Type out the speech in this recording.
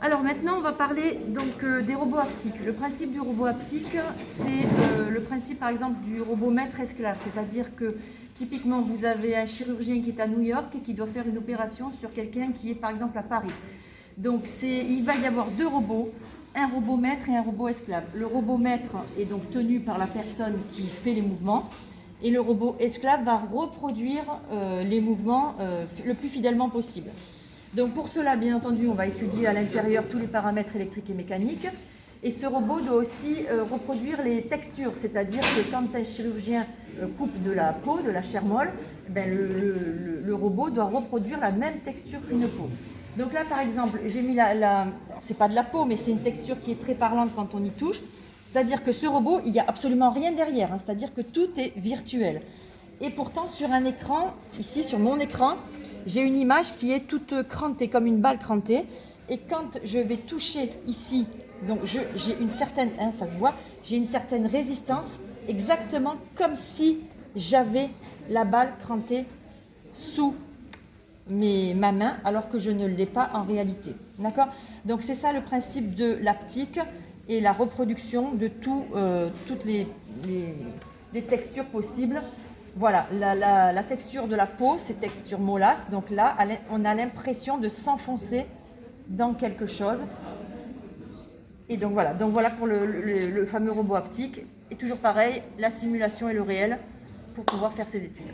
Alors maintenant, on va parler donc des robots haptiques. Le principe du robot haptique, c'est le principe par exemple du robot maître-esclave. C'est-à-dire que typiquement, vous avez un chirurgien qui est à New York et qui doit faire une opération sur quelqu'un qui est par exemple à Paris. Donc il va y avoir deux robots, un robot maître et un robot esclave. Le robot maître est donc tenu par la personne qui fait les mouvements et le robot esclave va reproduire les mouvements le plus fidèlement possible. Donc pour cela, bien entendu, on va étudier à l'intérieur tous les paramètres électriques et mécaniques. Et ce robot doit aussi reproduire les textures, c'est-à-dire que quand un chirurgien coupe de la peau, de la chair molle, ben le robot doit reproduire la même texture qu'une peau. Donc là, par exemple, j'ai mis c'est pas de la peau, mais c'est une texture qui est très parlante quand on y touche. C'est-à-dire que ce robot, il n'y a absolument rien derrière, hein, c'est-à-dire que tout est virtuel. Et pourtant, sur un écran, ici, sur mon écran, j'ai une image qui est toute crantée, comme une balle crantée. Et quand je vais toucher ici, donc j'ai une certaine, hein, ça se voit, j'ai une certaine résistance, exactement comme si j'avais la balle crantée sous ma main, alors que je ne l'ai pas en réalité. D'accord ? Donc c'est ça le principe de l'haptique et la reproduction de toutes les textures possibles. Voilà, la texture de la peau, c'est texture mollasse. Donc là, on a l'impression de s'enfoncer dans quelque chose. Et donc voilà pour le fameux robot haptique. Et toujours pareil, la simulation et le réel pour pouvoir faire ces études.